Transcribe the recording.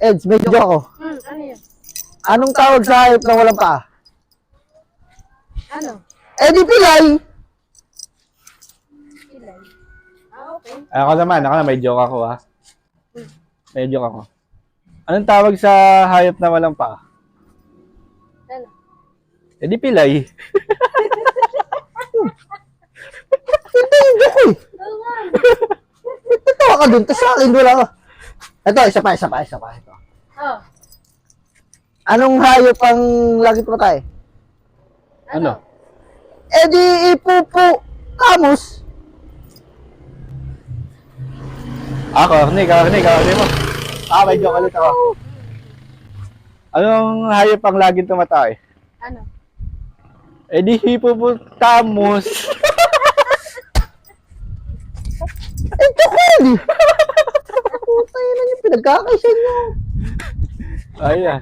Eds, may joke ako. Ano yun? Anong tawag sa hayop na walang paa? Ano? Eh di pilay! Pilay. Okay. Ako naman, may joke ako ha. May joke ako. Anong tawag sa hayop na walang paa? Ano? Eh di pilay. Hindi yung joke eh. Oo nga. Tatawa ka dun, tapos sa akin wala ka. Ito, isa pa. Ito. Oh. Anong hayop ang lagi tumatay? Ano? Eh di ipupo. Kamus. Karne mo. May joke ulit ako. Anong hayop ang laging tumatay? Ano? Eh di hippopotamus. Eh, joke yun eh. Putay na yung pinagkakaisa nyo. Ayan.